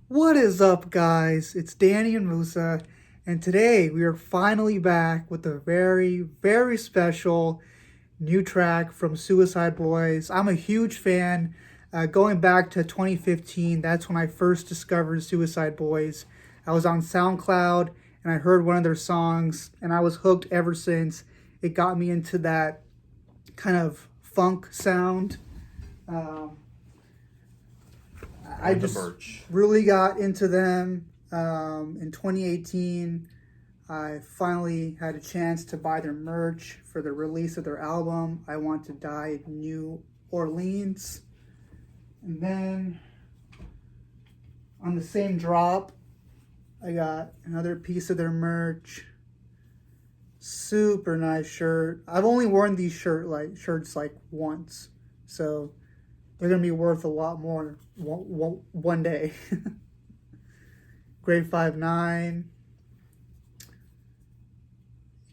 What is up, guys? It's Dani and Musa, and today we are finally back with a very, very special new track from Suicide Boys. I'm a huge fan. Going back to 2015, that's when I first discovered Suicide Boys. I was on SoundCloud and I heard one of their songs, and I was hooked ever since. It got me into that kind of funk sound. Um, I And the just merch. really got into them in 2018. I finally had a chance to buy their merch for the release of their album, I Want to Die in New Orleans. And then on the same drop, I got another piece of their merch. Super nice shirt. I've only worn these shirts like once, so they're gonna be worth a lot more one day. Grade 5'9".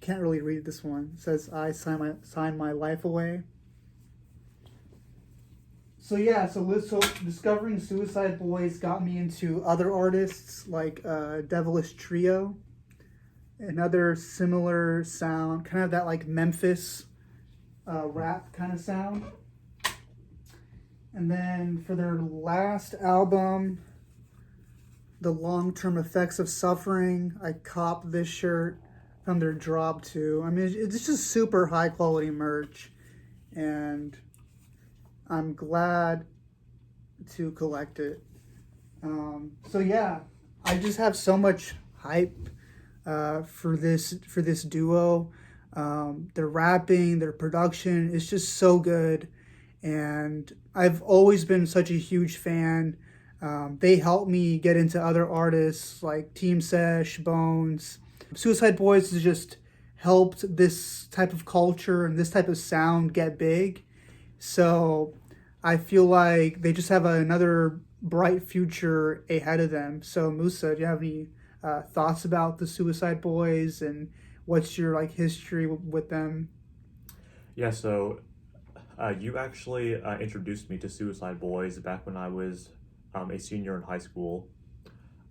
Can't really read this one. It says I sign my life away. So yeah, so discovering Suicide Boys got me into other artists like Devilish Trio, another similar sound, kind of that like Memphis rap kind of sound. And then for their last album, The Long Term Effects of Suffering, I copped this shirt from their drop too. I mean, it's just super high quality merch, and I'm glad to collect it. So yeah, I just have so much hype for this duo. Their rapping, their production is just so good, and I've always been such a huge fan. They helped me get into other artists like Team Sesh, Bones. Suicide Boys has just helped this type of culture and this type of sound get big. So I feel like they just have another bright future ahead of them. So Musa, do you have any thoughts about the Suicide Boys and what's your like history with them? Yeah, so you actually introduced me to Suicide Boys back when I was a senior in high school.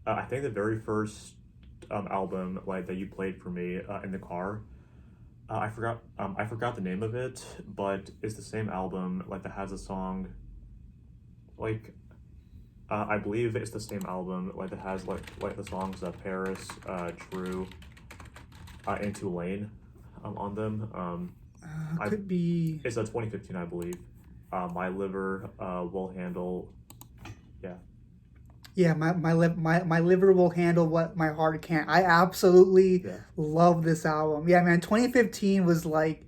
I think the very first album like that you played for me in the car. I forgot the name of it, but it's the same album like that has a song like I believe it's the same album like that has like the songs Paris, True, and Tulane on them. I Could be. It's a 2015, I believe. My liver will handle. Yeah, Yeah, my liver will handle what my heart can't. I absolutely yeah. love this album. Yeah, man, 2015 was like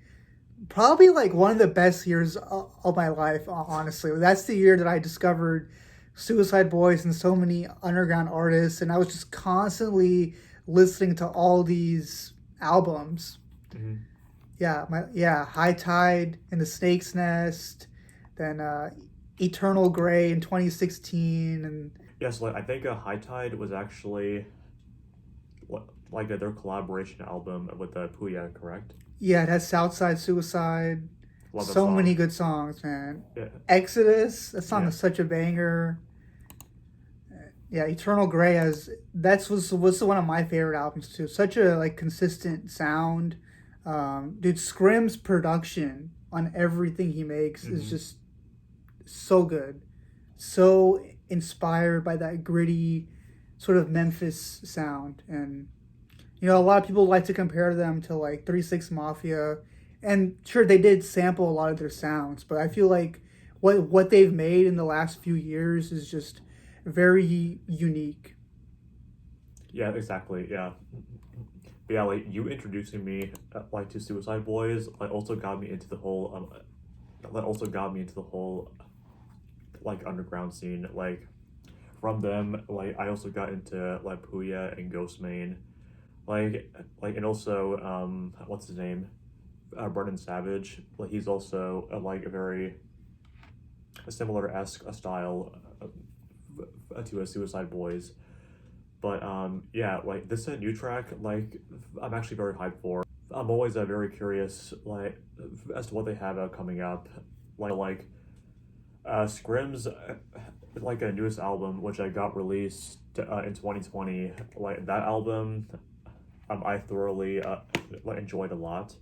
probably like one of the best years of my life, honestly. That's the year that I discovered Suicide Boys and so many underground artists, and I was just constantly listening to all these albums. Hmm. Yeah, High Tide and the Snake's Nest, then Eternal Gray in 2016, and Yeah, so like I think High Tide was actually like their collaboration album with the Puya, correct? yeah, it has Southside Suicide. Love that So song. many good songs, man. Yeah, Exodus, that song yeah. is such a banger. Yeah, Eternal Gray has was one of my favorite albums too. Such a like consistent sound. Dude, Scrim's production on everything he makes is Hmm. just so good. So inspired by that gritty sort of Memphis sound. And a lot of people like to compare them to like 3 6 Mafia. And sure they did sample a lot of their sounds, but I feel like what they've made in the last few years is just very unique. Yeah, exactly. Yeah, but yeah. Like you introducing me like to Suicide Boys, like also got me into the whole that also got me into the whole like underground scene. Like from them, like I also got into like Puya and Ghostmane, like and also what's his name, Brendan Savage. Like he's also like a very a similar esque style to a Suicide Boys. But yeah, like this new track, like I'm actually very hyped for. I'm always very curious, like as to what they have coming up. Like Scrim's like a newest album, which I got released in 2020. Like that album, I thoroughly like enjoyed a lot.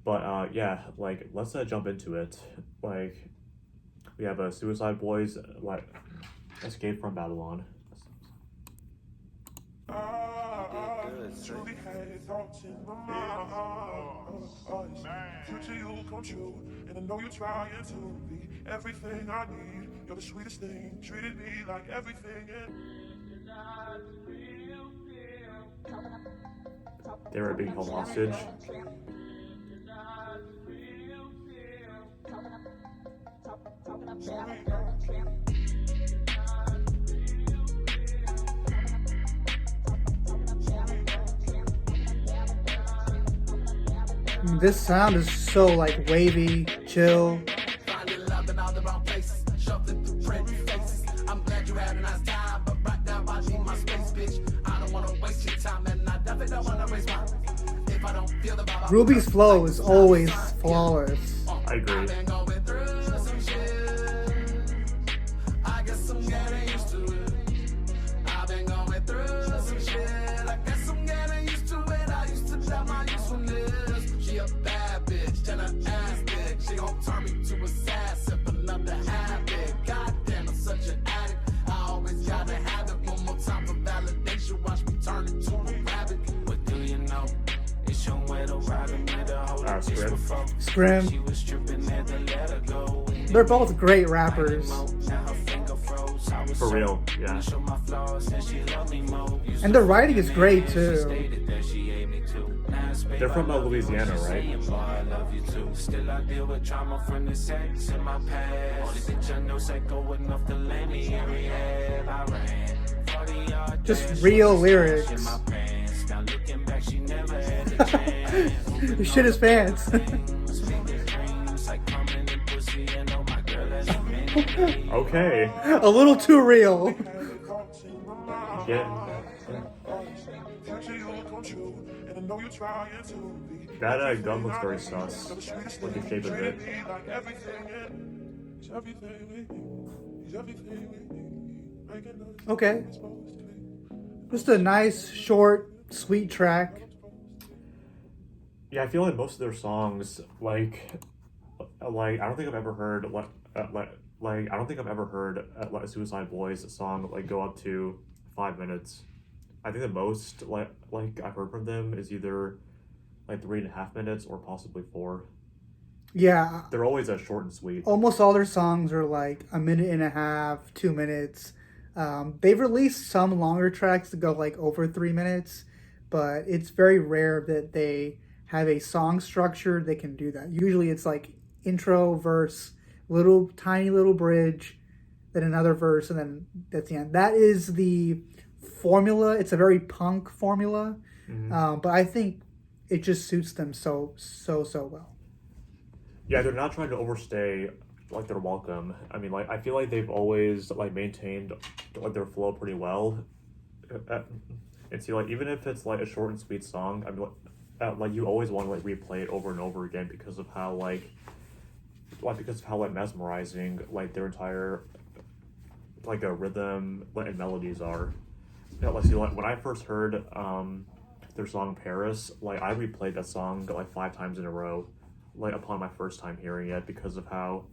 But yeah, like let's jump into it. Like we have a Suicide Boys like Escape from Babylon. Truly had thoughts in my mind. Future you come true, and I know you're trying to be everything I need. You're the sweetest thing, treated me like everything. They were being held hostage. This sound is so like wavy, chill. Finding love in all the wrong places, shuffling through pretty faces. I'm glad you had a nice time, but right now I need my space, bitch. I don't wanna waste your time, and I definitely don't wanna waste mine. If I don't feel the vibe, Ruby's flow is always flawless. I agree. I've been going through some shit. I guess I'm getting used to it. I've been going through some shit. I guess I'm getting used to it. I used to doubt my usefulness. She a bad bitch, and her ass big. She gon' turn me to a sad sip, another habit. Goddamn, I'm such an addict. I always gotta have it. One more time for validation. Watch me turn into a rabbit. What do you know? It's your way to ride and let her hold it Scrim. before. Scrim. She was tripping, had to let her go. They're both great rappers. For real, yeah. And the writing is great too. They're from Louisiana, right? Still I deal with trauma from the sex in my past. Only bitch I know psycho enough to land me in rehab. I ran 40 yard Just real lyrics. in my pants. Now looking back, she never had a chance. The shit is fans. Okay. A little too real. Yeah. Future you come true, and I know you're trying to be That gun looks very sus. Like the shape of it. like everything. He's everything with me. He's everything with me. Making us Okay. supposed to be. Just a nice, short, sweet track. Yeah, I feel like most of their songs, like I don't think I've ever heard I don't think I've ever heard a Suicide Boys song like go up to 5 minutes. I think the most like I've heard from them is either like 3.5 minutes or possibly 4. Yeah, They're always short and sweet. almost all their songs are like a minute and a half, 2 minutes. They've released some longer tracks that go like over 3 minutes, but it's very rare that they have a song structure that can do that. Usually it's like intro, verse, little tiny little bridge, then another verse, and then that's the end. That is the formula. It's a very punk formula, but I think it just suits them so well. Yeah, they're not trying to overstay like their welcome. I mean, like I feel like they've always like maintained like their flow pretty well. And see, like even if it's like a short and sweet song, I mean, like you always want to like replay it over and over again because of how mesmerizing like their entire like a rhythm and melodies are. Yeah, let's see. Like when I first heard their song Paris, like I replayed that song like 5 times in a row, like upon my first time hearing it because of how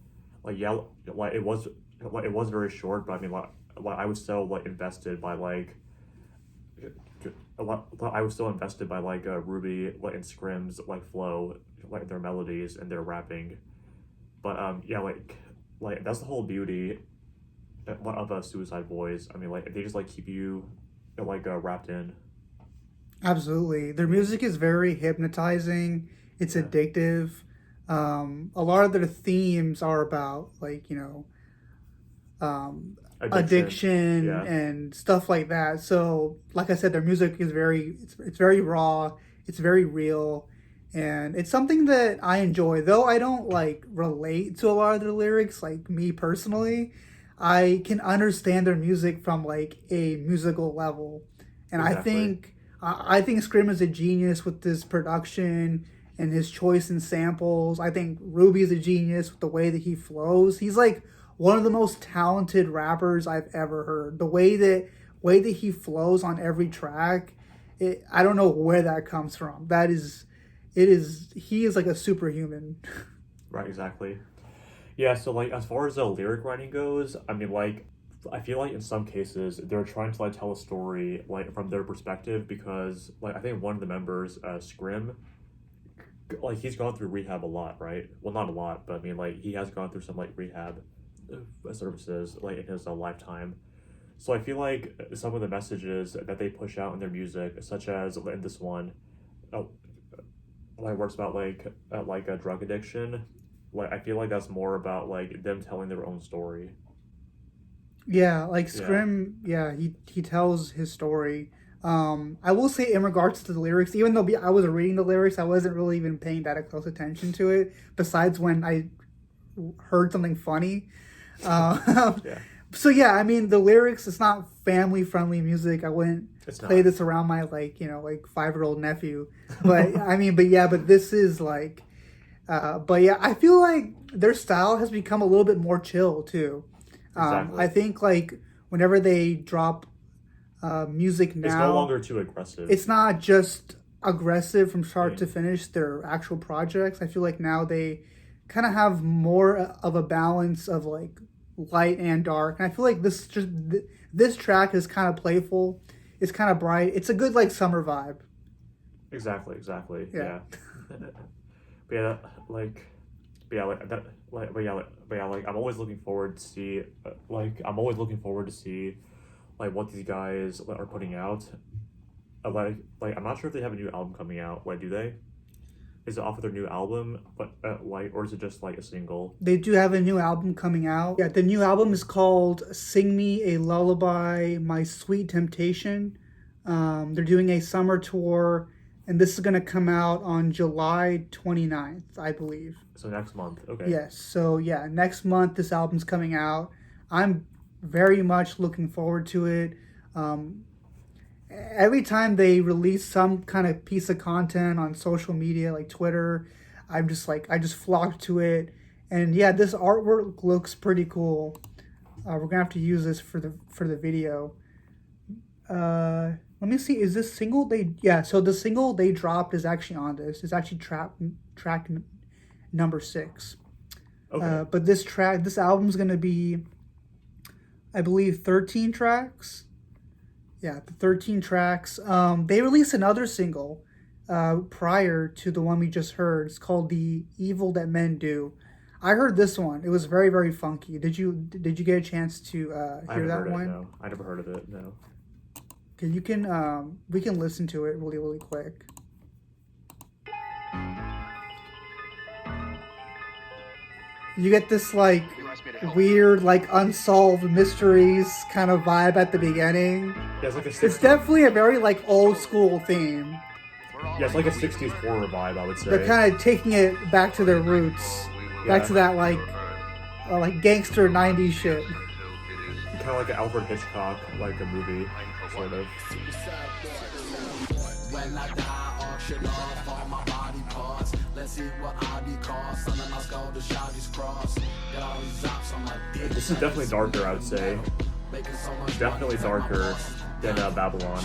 like it was very short, but I mean like I was so like invested by like Ruby like and Scrim's like flow, like their melodies and their rapping. But yeah, like that's the whole beauty of Suicide Boys. I mean, like they just like keep you like wrapped in. Absolutely. Their music is very hypnotizing. It's addictive. A lot of their themes are about like, addiction Yeah. and stuff like that. So, like I said, their music is it's very raw. It's very real. And it's something that I enjoy, though I don't like relate to a lot of their lyrics, like me personally. I can understand their music from like a musical level. And Exactly. I think Scrim is a genius with this production and his choice in samples. I think Ruby is a genius with the way that he flows. He's like one of the most talented rappers I've ever heard. The way that he flows on every track, I don't know where that comes from. He is like a superhuman. Right, exactly. Yeah, so like as far as the lyric writing goes, I mean like I feel like in some cases they're trying to like tell a story like from their perspective because like I think one of the members, Scrim, like he's gone through rehab a lot, right? Well, not a lot, but I mean like he has gone through some like rehab services like in his lifetime. So I feel like some of the messages that they push out in their music, such as in this one, like works about like a drug addiction. Like I feel like that's more about like them telling their own story. Yeah, like Scrim, he tells his story. I will say in regards to the lyrics, even though I was reading the lyrics, I wasn't really even paying that close attention to it. Besides when I heard something funny. Yeah. So yeah, I mean the lyrics, it's not family friendly music. I wouldn't play this around my like 5-year-old nephew. But I mean, but this is like, but yeah, I feel like their style has become a little bit more chill too. Exactly. I think like whenever they drop music now, it's no longer too aggressive. It's not just aggressive from start to finish. Their actual projects, I feel like now they kind of have more of a balance of like light and dark. And I feel like this track is kind of playful. It's kind of bright. It's a good like summer vibe. Exactly. Yeah. I'm always looking forward to see like what these guys are putting out. Like I'm not sure if they have a new album coming out. Like, do they? Is it off of their new album, but or is it just like a single? They do have a new album coming out. Yeah, the new album is called "Sing Me a Lullaby, My Sweet Temptation." They're doing a summer tour, and this is going to come out on July 29th, I believe. So next month, okay. Yes, so yeah, next month this album's coming out. I'm very much looking forward to it. Every time they release some kind of piece of content on social media like Twitter, I just flock to it. And yeah, this artwork looks pretty cool. We're gonna have to use this for the video. Let me see, is this single so the single they dropped is actually on this. It's actually track number 6. Okay. But this album's gonna be, I believe, 13 tracks. Yeah, the 13 tracks. They released another single prior to the one we just heard. It's called "The Evil That Men Do." I heard this one. It was very, very funky. Did you get a chance to hear that one? No, I never heard of it. No. Okay, we can listen to it really, really quick. You get this like weird, like unsolved mysteries kind of vibe at the beginning. Yeah, it's like It's definitely a very like old school theme. Yeah, it's like a 60s horror vibe, I would say. They're kind of taking it back to their roots, back to that like gangster 90s shit. Kind of like an Alfred Hitchcock, like a movie, sort of. When I die, auction off all my body parts. Let's see what I be cost. Under my skull, the Shaggy's cross. Got all these drops on my dick. This is definitely darker, I would say. Definitely darker than Babylon.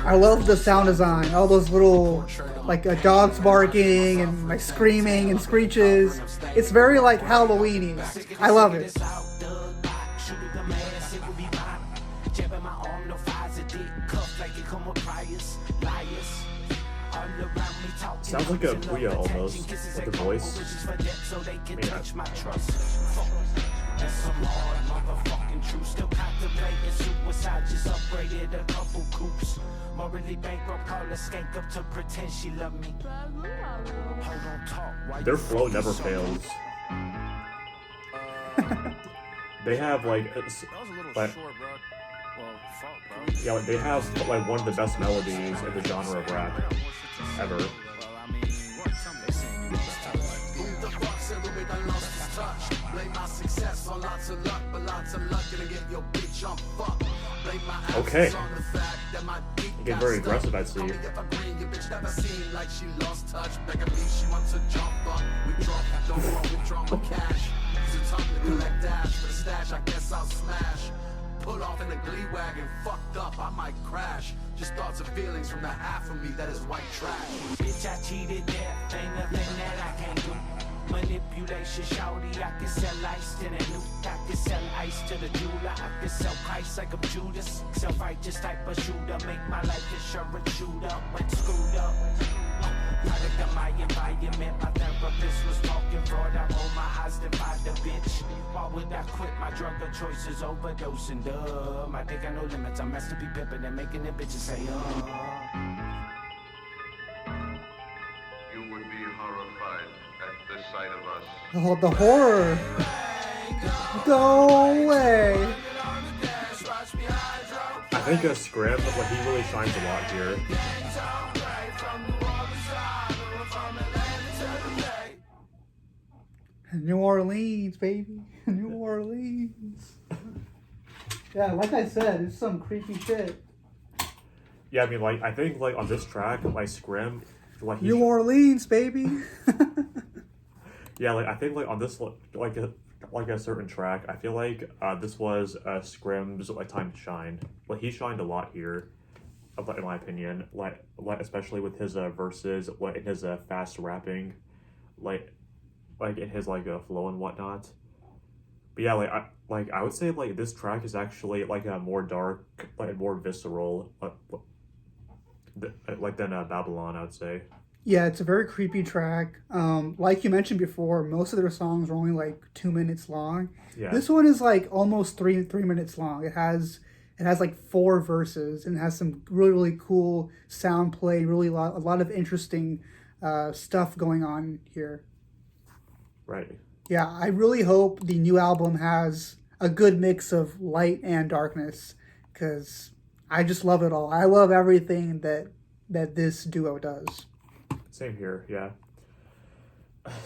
I love the sound design. All those little like dogs barking and like screaming and screeches. It's very like Halloweeny. I love it. Sounds like a Booyah almost, with the voice. Their flow never fails. They have like they have like one of the best melodies in the genre of rap ever. on lots of luck, but lots of luck gonna get your bitch on fuck. Blame my Okay. absence on the fact that my dick You get got very stuck. aggressive, I'd say. Call me if I green, your bitch never seemed like she lost touch. Begging me, she wants to jump up. We drunk, don't want withdraw my cash. So time to collect dash for the stash, I guess I'll smash. Pull off in the glee wagon, fucked up, I might crash. Just thoughts and feelings from the half of me that is white trash. Bitch, I cheated there, ain't nothing that I can't do. Manipulation, shawty, I can sell ice to the nuke. I can sell ice to the jeweler. I can sell Christ like I'm Judas. Self-righteous type of shooter, make my life insurance shoot up when screwed up. Product of my environment, my therapist was talking fraud. I roll my eyes to find the bitch. Why would I quit my drug of choice is overdosing? Duh, my dick got no limits. I'm meant to be pimping and making the bitches say, You would be horrified at the sight of us. Oh, the horror. Go away. I think Scrim, like, he really shines a lot here. New Orleans, baby. New Orleans. Yeah, like I said, it's some creepy shit. Yeah, I mean, like, I think, like, on this track, like, Scrim, like, New Orleans, baby. yeah, like, I think, like, on this, like a certain track, I feel like this was Scrim's, like, time to shine. Like, he shined a lot here, in my opinion. Like especially with his verses, like, in his fast rapping, like in his, like, flow and whatnot. But yeah, like, I would say, like, this track is actually, like, more dark, like, more visceral, like, than Babylon, I would say. Yeah, it's a very creepy track. Like you mentioned before, most of their songs are only like 2 minutes long. Yeah. This one is like almost three minutes long. It has like 4 verses and has some really cool sound play. Really a lot of interesting stuff going on here. Right. Yeah, I really hope the new album has a good mix of light and darkness, because I just love it all. I love everything that this duo does. Same here, yeah.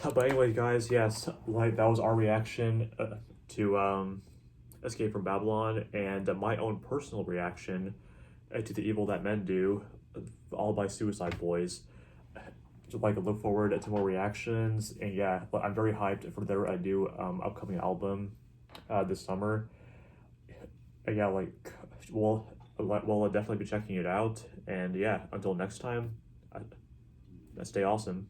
But anyway, guys, yes, like, that was our reaction to Escape from Babylon, and my own personal reaction to The Evil That Men Do, all by Suicide Boys. Just, like, look forward to more reactions, and yeah, I'm very hyped for their new upcoming album this summer. Yeah, like, we'll definitely be checking it out, and yeah, until next time, stay awesome.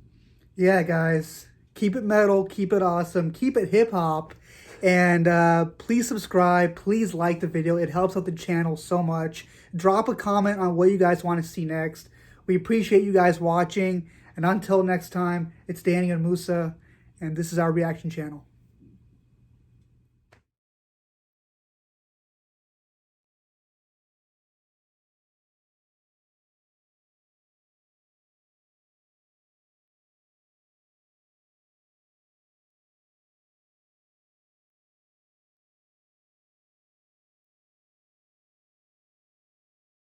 Yeah, guys, keep it metal, keep it awesome, keep it hip hop, and please subscribe, please like the video. It helps out the channel so much. Drop a comment on what you guys want to see next. We appreciate you guys watching, and until next time, it's Dani and Musa, and this is our reaction channel.